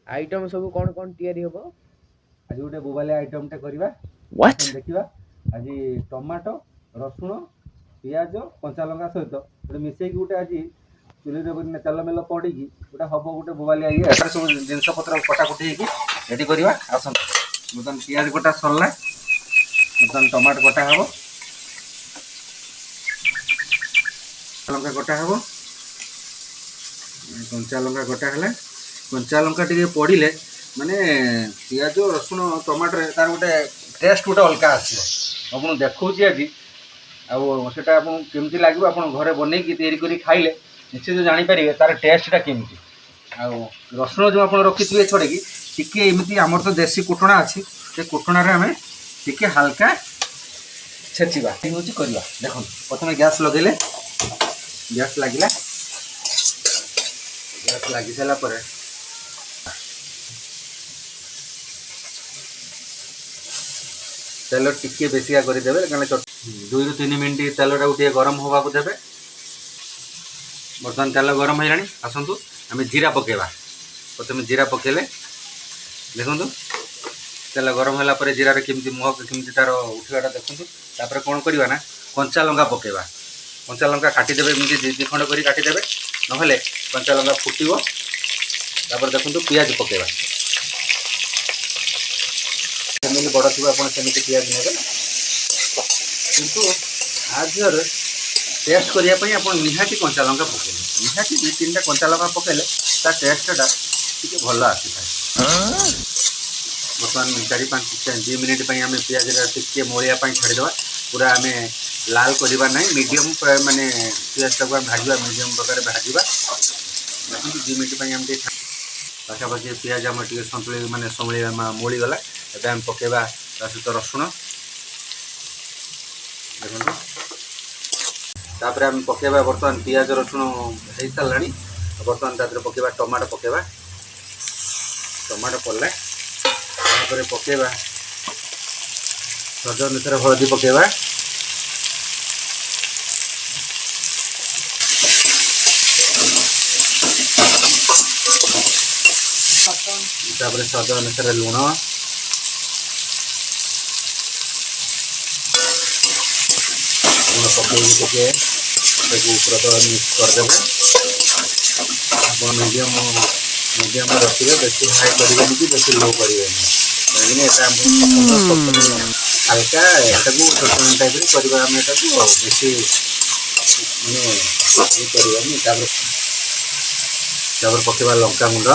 Item सब कौन तैयारी हबो? आज गोटे बोबालिया आइटम टे करवा व्हाट? देखा। आज टमाटो रसुण पिज कंचा लंका सहित गोटे मिसेक गोटे आज चुली तेल मेल पड़ी गोटे हम गोटे बोबालिया ये सब जिनस पत्र कटाकुटी रेडी करवा। आस बर्तमान पिज कटा सरला बर्तमान टमाटो कटा हम लंका कटा हम कंचा लंका कटा है कंचा लंका टे पड़े माने पिज रसुण टमाटर तार गोटे टेस्ट गोटे अलग आसो आप देखा आज आटा आपमती लगे आप घरे बनई खाइले निश्चित जापर तार टेस्टा केमती आ रसुण जो आप रखी थे छड़े टी एमती आमर तो देसी कुटना अच्छी से कुटणार आम टे हाल्का छेचिबा हूँ करवा। देख प्रथम गैस लगे गैस लगे गैस लगी सारापर तेल टिके बेसिया करदे कहीं 2 ରୁ 3 मिनट तेल टे गरम होगा देवे। बर्तमान तेल गरम है आसतु आम जीरा पकेबा प्रथम जीरा पकेले देखु तेल गरम है जीरार केमती मुह केमती तार उठाटा देखते कौन करवा ना कंचा लंका पकेबा कंचा लंका काटिदेवे एमती दी खंड कर काटिदेवे ना कंचा लंका फुटब देखो पिज पकेबा फैमिली बड़ थी आप पिज ने किंतु आज टेस्ट करने आप निहाती कंचा लंका पकेले निहाती 2-3टा कंचा लंका पकेले तार टेस्टा टी भल आसी था। बर्तमान 4-5 मिनिट आम पिज टे मोड़िया छाड़ीदे पूरा आम लाल करवा ना मीडियम माने पिजटा को भाजवा मीडियम प्रकार भाजवा 2 मिनिट आम पाखापाखि पिज आम टे सतुली माने संभली मोड़ीगला एवं आम पकेबा सहित रसुण देखो तापर आम पकेबा बर्तमान पिज रसुण हो सारा बर्तमान तापर पकेबा टमाटो पकेबा टमाटो पड़ला पकेबा स्वाद अनुसार हलदी पकेबा तापर स्वाद अनुसार लुण पकईकि पूरा तो मिक्स करदे आप मीडियम मीडियम रखिए बेसी हाई करेंगे कि बेसी लो करेंगे कहीं हाल्का एटा चटनी टाइप करम एटा बेसी मानने करवानी पकेबा लंका गुंड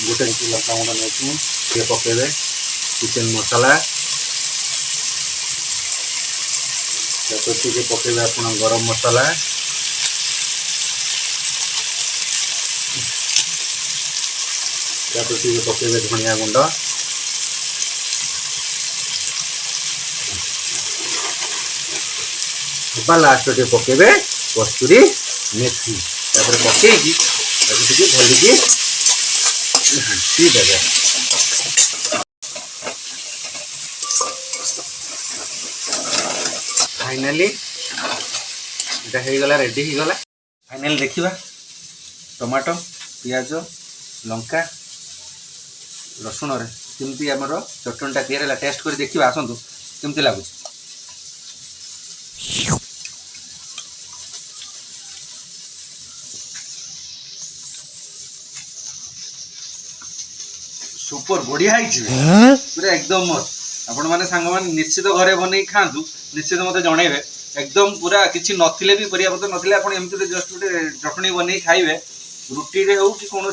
गोटे लंका गुंड नहीं पकेबे चिकेन मसाला टे पकेबे आप गरम मसाला टे पकेबे धनिया गुंड लास्ट टे पकेबे कस्तूरी मेथी पकईकि भलिकी घाटी देवे। फाइनाली गला रेडी हो गला। फाइनाली देखा टमाटो पिज लंका रसुण केमती आमर चटनीटा तैयार टेस्ट कर देखा आसतु केमती लगुच। सुपर बढ़िया पूरा एकदम मस्त आपण मैंने सांग मैंने निश्चित घरे बनई खातु निश्चित मत जनइबे एकदम पूरा किसी नथिले भी परिया पत्र नथिले आपण एमती जस्ट गोटे चटनी बनई खाइबे रुटी रे हो कि कौन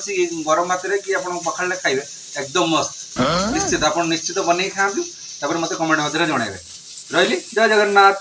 गरम भात कि आप पखाड़े खाइबे एकदम मस्त निश्चित आप निश्चित बनई खातु मत कमेंट मध्य जनइबे। रही जय जगन्नाथ।